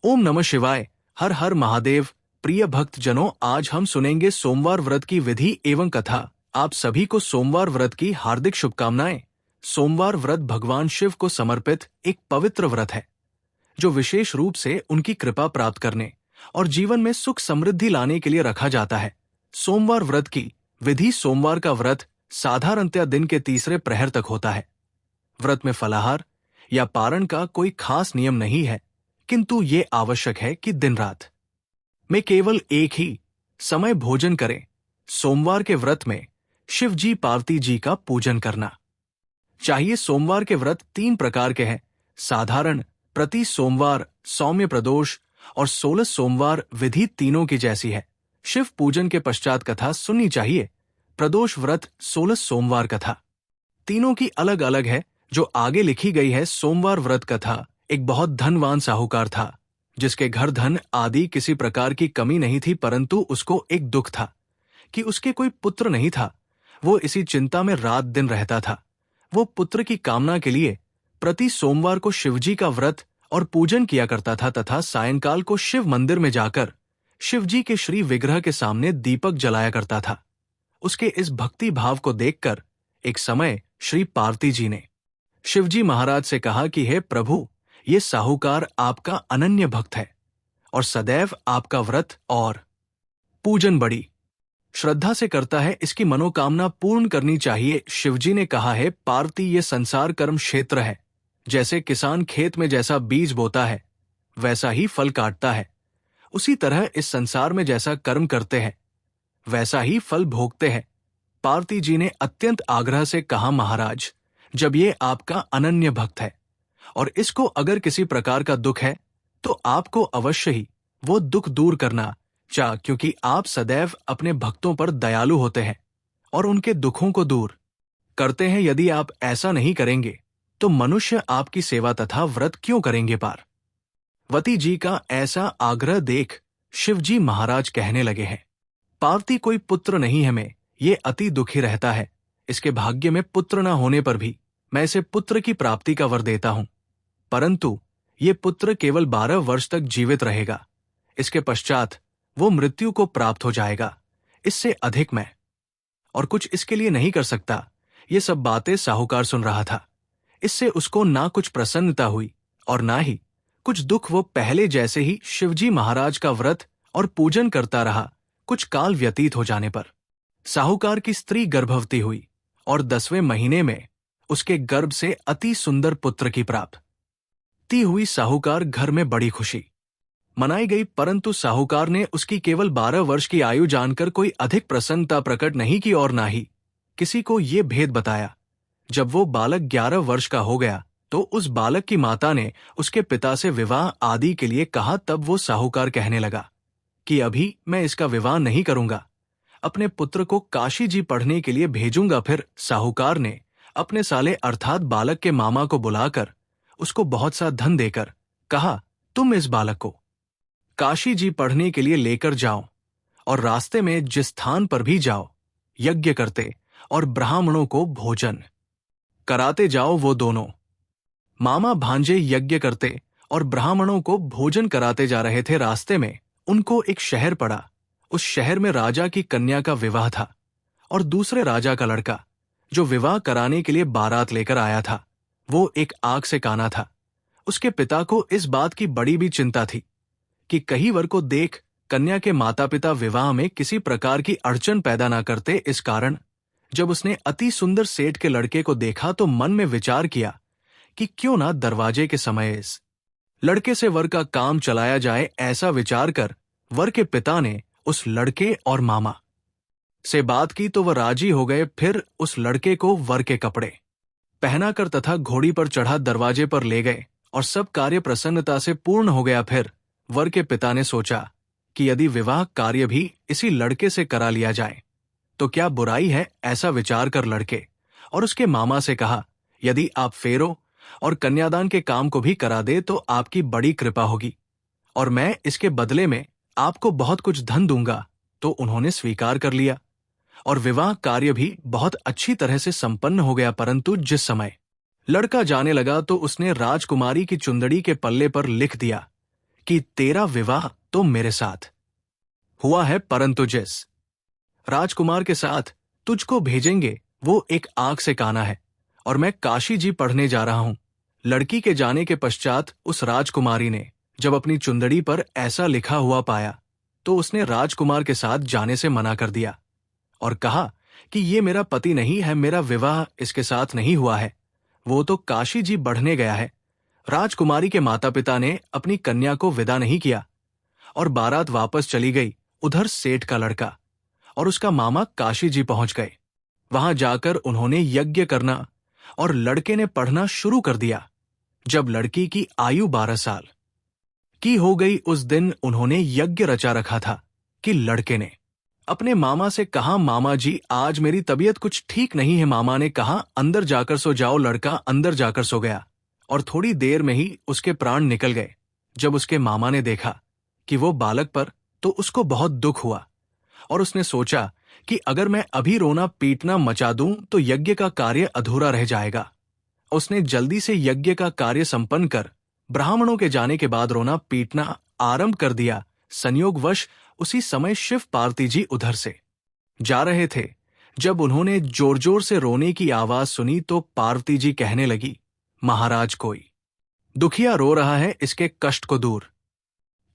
ओम नमः शिवाय। हर हर महादेव। प्रिय भक्त जनों, आज हम सुनेंगे सोमवार व्रत की विधि एवं कथा। आप सभी को सोमवार व्रत की हार्दिक शुभकामनाएं। सोमवार व्रत भगवान शिव को समर्पित एक पवित्र व्रत है, जो विशेष रूप से उनकी कृपा प्राप्त करने और जीवन में सुख समृद्धि लाने के लिए रखा जाता है। सोमवार व्रत की विधि। सोमवार का व्रत साधारणतया दिन के तीसरे प्रहर तक होता है। व्रत में फलाहार या पारण का कोई खास नियम नहीं है, किंतु ये आवश्यक है कि दिन रात में केवल एक ही समय भोजन करें। सोमवार के व्रत में शिव जी पार्वती जी का पूजन करना चाहिए। सोमवार के व्रत 3 प्रकार के हैं: साधारण, प्रति सोमवार, सौम्य प्रदोष और 16 सोमवार। विधि तीनों की जैसी है। शिव पूजन के पश्चात कथा सुननी चाहिए। प्रदोष व्रत 16 सोमवार कथा तीनों की अलग अलग है, जो आगे लिखी गई है। सोमवार व्रत कथा। एक बहुत धनवान साहूकार था, जिसके घर धन आदि किसी प्रकार की कमी नहीं थी, परंतु उसको एक दुख था कि उसके कोई पुत्र नहीं था। वो इसी चिंता में रात दिन रहता था। वो पुत्र की कामना के लिए प्रति सोमवार को शिवजी का व्रत और पूजन किया करता था तथा सायंकाल को शिव मंदिर में जाकर शिवजी के श्री विग्रह के सामने दीपक जलाया करता था। उसके इस भक्ति भाव को देखकर एक समय श्री पार्वती जी ने शिवजी महाराज से कहा कि हे प्रभु, ये साहूकार आपका अनन्य भक्त है और सदैव आपका व्रत और पूजन बड़ी श्रद्धा से करता है। इसकी मनोकामना पूर्ण करनी चाहिए। शिवजी ने कहा, है पार्वती, ये संसार कर्म क्षेत्र है। जैसे किसान खेत में जैसा बीज बोता है वैसा ही फल काटता है, उसी तरह इस संसार में जैसा कर्म करते हैं वैसा ही फल भोगते हैं। पार्वती जी ने अत्यंत आग्रह से कहा, महाराज, जब ये आपका अनन्य भक्त है और इसको अगर किसी प्रकार का दुख है तो आपको अवश्य ही वो दुख दूर करना चाहिए, क्योंकि आप सदैव अपने भक्तों पर दयालु होते हैं और उनके दुखों को दूर करते हैं। यदि आप ऐसा नहीं करेंगे तो मनुष्य आपकी सेवा तथा व्रत क्यों करेंगे। पार्वती जी का ऐसा आग्रह देख शिवजी महाराज कहने लगे हैं, पार्वती, कोई पुत्र नहीं है, मैं ये अति दुखी रहता है। इसके भाग्य में पुत्र न होने पर भी मैं इसे पुत्र की प्राप्ति का वर देता हूं, परंतु ये पुत्र केवल 12 वर्ष तक जीवित रहेगा। इसके पश्चात वो मृत्यु को प्राप्त हो जाएगा। इससे अधिक मैं और कुछ इसके लिए नहीं कर सकता। ये सब बातें साहूकार सुन रहा था। इससे उसको ना कुछ प्रसन्नता हुई और ना ही कुछ दुख। वो पहले जैसे ही शिवजी महाराज का व्रत और पूजन करता रहा। कुछ काल व्यतीत हो जाने पर साहूकार की स्त्री गर्भवती हुई और 10वें महीने में उसके गर्भ से अति सुंदर पुत्र की प्राप्ति हुई। साहूकार घर में बड़ी खुशी मनाई गई, परंतु साहूकार ने उसकी केवल 12 वर्ष की आयु जानकर कोई अधिक प्रसन्नता प्रकट नहीं की और ना ही किसी को ये भेद बताया। जब वो बालक 11 वर्ष का हो गया तो उस बालक की माता ने उसके पिता से विवाह आदि के लिए कहा। तब वो साहूकार कहने लगा कि अभी मैं इसका विवाह नहीं करूंगा, अपने पुत्र को काशी जी पढ़ने के लिए भेजूंगा। फिर साहूकार ने अपने साले अर्थात बालक के मामा को बुलाकर उसको बहुत सा धन देकर कहा, तुम इस बालक को काशी जी पढ़ने के लिए लेकर जाओ और रास्ते में जिस स्थान पर भी जाओ यज्ञ करते और ब्राह्मणों को भोजन कराते जाओ। वो दोनों मामा भांजे यज्ञ करते और ब्राह्मणों को भोजन कराते जा रहे थे। रास्ते में उनको एक शहर पड़ा। उस शहर में राजा की कन्या का विवाह था और दूसरे राजा का लड़का जो विवाह कराने के लिए बारात लेकर आया था, वो एक आग से काना था। उसके पिता को इस बात की बड़ी भी चिंता थी कि कहीं वर को देख कन्या के माता पिता विवाह में किसी प्रकार की अड़चन पैदा ना करते। इस कारण जब उसने अति सुंदर सेठ के लड़के को देखा तो मन में विचार किया कि क्यों ना दरवाजे के समय इस लड़के से वर का काम चलाया जाए। ऐसा विचार कर वर के पिता ने उस लड़के और मामा से बात की तो वह राजी हो गए। फिर उस लड़के को वर के कपड़े पहनाकर तथा घोड़ी पर चढ़ा दरवाजे पर ले गए और सब कार्य प्रसन्नता से पूर्ण हो गया। फिर वर के पिता ने सोचा कि यदि विवाह कार्य भी इसी लड़के से करा लिया जाए तो क्या बुराई है। ऐसा विचार कर लड़के और उसके मामा से कहा, यदि आप फेरों और कन्यादान के काम को भी करा दे तो आपकी बड़ी कृपा होगी और मैं इसके बदले में आपको बहुत कुछ धन दूंगा। तो उन्होंने स्वीकार कर लिया और विवाह कार्य भी बहुत अच्छी तरह से संपन्न हो गया। परंतु जिस समय लड़का जाने लगा तो उसने राजकुमारी की चुंदड़ी के पल्ले पर लिख दिया कि तेरा विवाह तो मेरे साथ हुआ है, परंतु जिस राजकुमार के साथ तुझको भेजेंगे वो एक आग से काना है, और मैं काशी जी पढ़ने जा रहा हूं। लड़की के जाने के पश्चात उस राजकुमारी ने जब अपनी चुंदड़ी पर ऐसा लिखा हुआ पाया तो उसने राजकुमार के साथ जाने से मना कर दिया और कहा कि ये मेरा पति नहीं है, मेरा विवाह इसके साथ नहीं हुआ है, वो तो काशी जी बढ़ने गया है। राजकुमारी के माता पिता ने अपनी कन्या को विदा नहीं किया और बारात वापस चली गई। उधर सेठ का लड़का और उसका मामा काशी जी पहुंच गए। वहां जाकर उन्होंने यज्ञ करना और लड़के ने पढ़ना शुरू कर दिया। जब लड़की की आयु 12 साल की हो गई, उस दिन उन्होंने यज्ञ रचा रखा था कि लड़के ने अपने मामा से कहा, मामा जी आज मेरी तबीयत कुछ ठीक नहीं है। मामा ने कहा, अंदर जाकर सो जाओ। लड़का अंदर जाकर सो गया और थोड़ी देर में ही उसके प्राण निकल गए। जब उसके मामा ने देखा कि वो बालक पर, तो उसको बहुत दुख हुआ और उसने सोचा कि अगर मैं अभी रोना पीटना मचा दूं तो यज्ञ का कार्य अधूरा रह जाएगा। उसने जल्दी से यज्ञ का कार्य संपन्न कर ब्राह्मणों के जाने के बाद रोना पीटना आरंभ कर दिया। संयोगवश उसी समय शिव पार्वती जी उधर से जा रहे थे। जब उन्होंने जोर जोर से रोने की आवाज सुनी तो पार्वती जी कहने लगी, महाराज कोई दुखिया रो रहा है, इसके कष्ट को दूर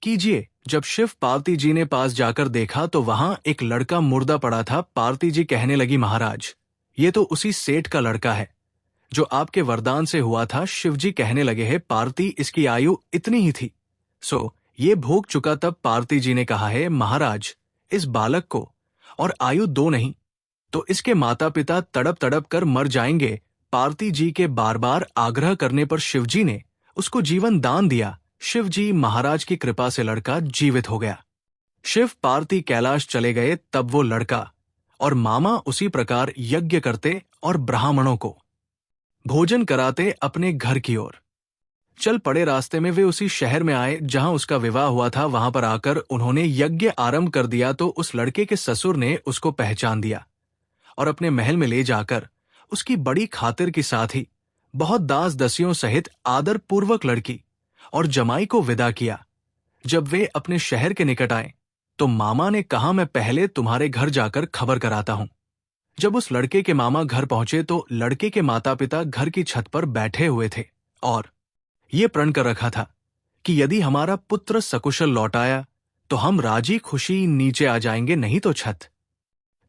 कीजिए। जब शिव पार्वती जी ने पास जाकर देखा तो वहां एक लड़का मुर्दा पड़ा था। पार्वती जी कहने लगी, महाराज ये तो उसी सेठ का लड़का है जो आपके वरदान से हुआ था। शिव जी कहने लगे, है पार्वती इसकी आयु इतनी ही थी, सो ये भोग चुका। तब पार्वती जी ने कहा है, महाराज इस बालक को और आयु 2 नहीं तो इसके माता पिता तड़प तड़प कर मर जाएंगे। पार्वती जी के बार बार आग्रह करने पर शिवजी ने उसको जीवन दान दिया। शिवजी महाराज की कृपा से लड़का जीवित हो गया। शिव पार्वती कैलाश चले गए। तब वो लड़का और मामा उसी प्रकार यज्ञ करते और ब्राह्मणों को भोजन कराते अपने घर की ओर चल पड़े। रास्ते में वे उसी शहर में आए जहां उसका विवाह हुआ था। वहां पर आकर उन्होंने यज्ञ आरंभ कर दिया तो उस लड़के के ससुर ने उसको पहचान दिया और अपने महल में ले जाकर उसकी बड़ी खातिर के साथ ही बहुत दास दसियों सहित आदर पूर्वक लड़की और जमाई को विदा किया। जब वे अपने शहर के निकट आए तो मामा ने कहा, मैं पहले तुम्हारे घर जाकर खबर कराता हूं। जब उस लड़के के मामा घर पहुंचे तो लड़के के माता पिता घर की छत पर बैठे हुए थे और ये प्रण कर रखा था कि यदि हमारा पुत्र सकुशल लौट आया तो हम राजी खुशी नीचे आ जाएंगे, नहीं तो छत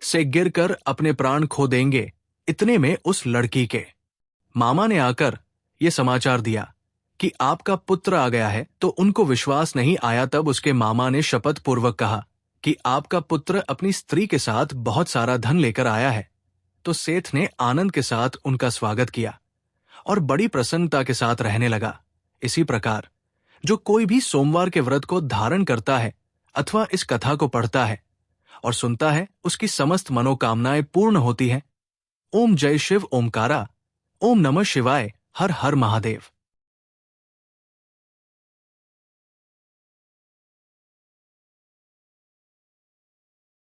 से गिरकर अपने प्राण खो देंगे। इतने में उस लड़की के मामा ने आकर ये समाचार दिया कि आपका पुत्र आ गया है। तो उनको विश्वास नहीं आया। तब उसके मामा ने शपथ पूर्वक कहा कि आपका पुत्र अपनी स्त्री के साथ बहुत सारा धन लेकर आया है। तो सेठ ने आनंद के साथ उनका स्वागत किया और बड़ी प्रसन्नता के साथ रहने लगा। इसी प्रकार जो कोई भी सोमवार के व्रत को धारण करता है अथवा इस कथा को पढ़ता है और सुनता है, उसकी समस्त मनोकामनाएं पूर्ण होती हैं। ओम जय शिव ओमकारा। ओम नमः शिवाय। हर हर महादेव।